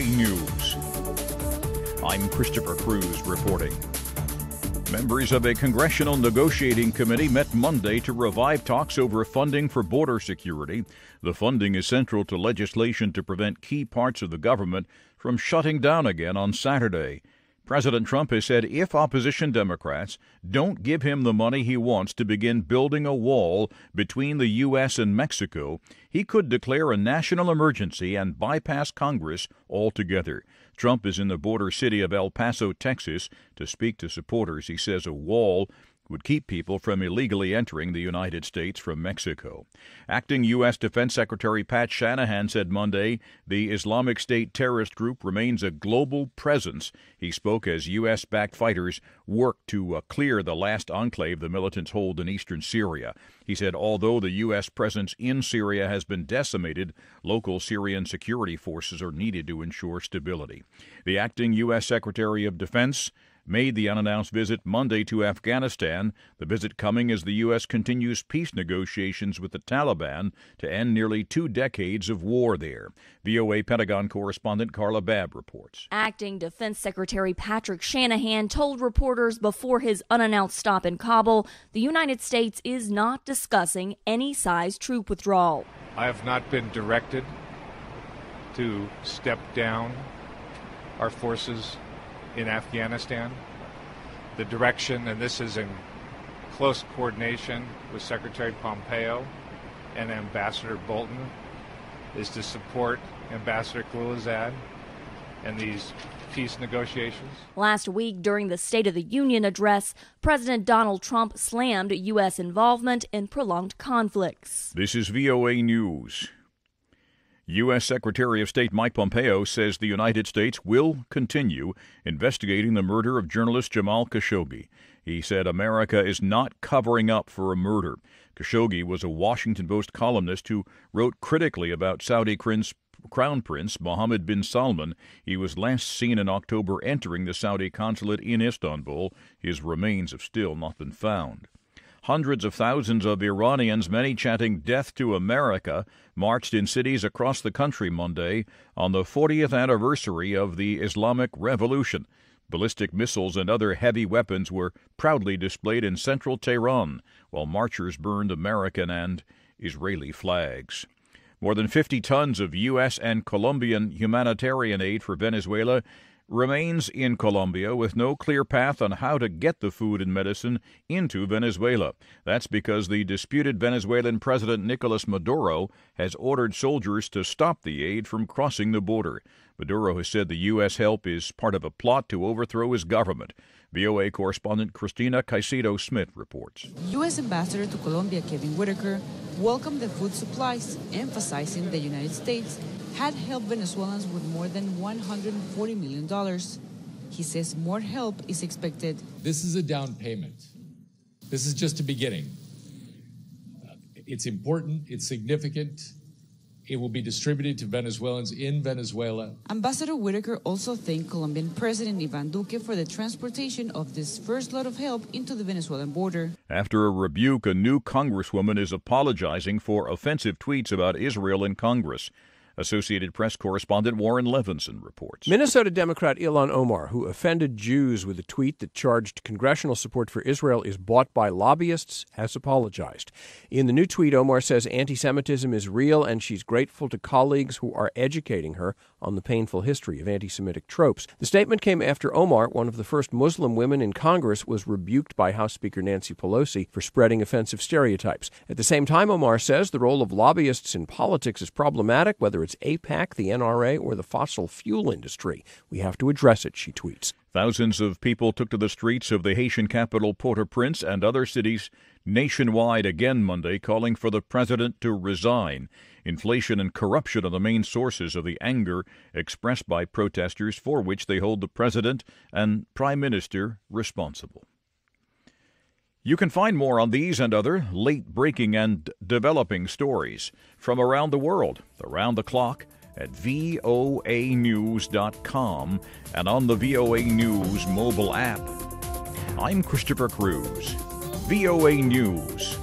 News. I'm Christopher Cruz reporting. Members of a congressional negotiating committee met Monday to revive talks over funding for border security. The funding is central to legislation to prevent key parts of the government from shutting down again on Saturday. President Trump has said if opposition Democrats don't give him the money he wants to begin building a wall between the U.S. and Mexico, he could declare a national emergency and bypass Congress altogether. Trump is in the border city of El Paso, Texas, to speak to supporters. He says a wall would keep people from illegally entering the United States from Mexico. Acting U.S. Defense Secretary Pat Shanahan said Monday the Islamic State terrorist group remains a global presence. He spoke as U.S.-backed fighters work to clear the last enclave the militants hold in eastern Syria. He said although the U.S. presence in Syria has been decimated, local Syrian security forces are needed to ensure stability. The acting U.S. Secretary of Defense made the unannounced visit Monday to Afghanistan, the visit coming as the U.S. continues peace negotiations with the Taliban to end nearly 2 decades of war there. VOA Pentagon correspondent Carla Babb reports. Acting Defense Secretary Patrick Shanahan told reporters before his unannounced stop in Kabul the United States is not discussing any size troop withdrawal. I have not been directed to step down our forces in Afghanistan. The direction, and this is in close coordination with Secretary Pompeo and Ambassador Bolton, is to support Ambassador Khalilzad and these peace negotiations. Last week, during the State of the Union address, President Donald Trump slammed U.S. involvement in prolonged conflicts. This is VOA News. U.S. Secretary of State Mike Pompeo says the United States will continue investigating the murder of journalist Jamal Khashoggi. He said America is not covering up for a murder. Khashoggi was a Washington Post columnist who wrote critically about Saudi Crown Prince Mohammed bin Salman. He was last seen in October entering the Saudi consulate in Istanbul. His remains have still not been found. Hundreds of thousands of Iranians, many chanting "Death to America," marched in cities across the country Monday on the 40th anniversary of the Islamic Revolution. Ballistic missiles and other heavy weapons were proudly displayed in central Tehran, while marchers burned American and Israeli flags. More than 50 tons of U.S. and Colombian humanitarian aid for Venezuela remains in Colombia with no clear path on how to get the food and medicine into Venezuela. That's because the disputed Venezuelan President Nicolas Maduro has ordered soldiers to stop the aid from crossing the border. Maduro has said the U.S. help is part of a plot to overthrow his government. VOA correspondent Christina Caicedo-Smith reports. U.S. Ambassador to Colombia Kevin Whitaker welcomed the food supplies, emphasizing the United States had helped Venezuelans with more than $140 million. He says more help is expected. This is a down payment. This is just a beginning. It's important. It's significant. It will be distributed to Venezuelans in Venezuela. Ambassador Whitaker also thanked Colombian President Ivan Duque for the transportation of this first lot of help into the Venezuelan border. After a rebuke, a new congresswoman is apologizing for offensive tweets about Israel in Congress. Associated Press correspondent Warren Levinson reports. Minnesota Democrat Ilhan Omar, who offended Jews with a tweet that charged congressional support for Israel is bought by lobbyists, has apologized. In the new tweet, Omar says anti-Semitism is real and she's grateful to colleagues who are educating her on the painful history of anti-Semitic tropes. The statement came after Omar, one of the first Muslim women in Congress, was rebuked by House Speaker Nancy Pelosi for spreading offensive stereotypes. At the same time, Omar says the role of lobbyists in politics is problematic, whether it's AIPAC, the NRA, or the fossil fuel industry. We have to address it, she tweets. Thousands of people took to the streets of the Haitian capital Port-au-Prince and other cities nationwide again Monday, calling for the president to resign. Inflation and corruption are the main sources of the anger expressed by protesters, for which they hold the president and prime minister responsible. You can find more on these and other late-breaking and developing stories from around the world, around the clock, at voanews.com and on the VOA News mobile app. I'm Christopher Cruz. VOA News.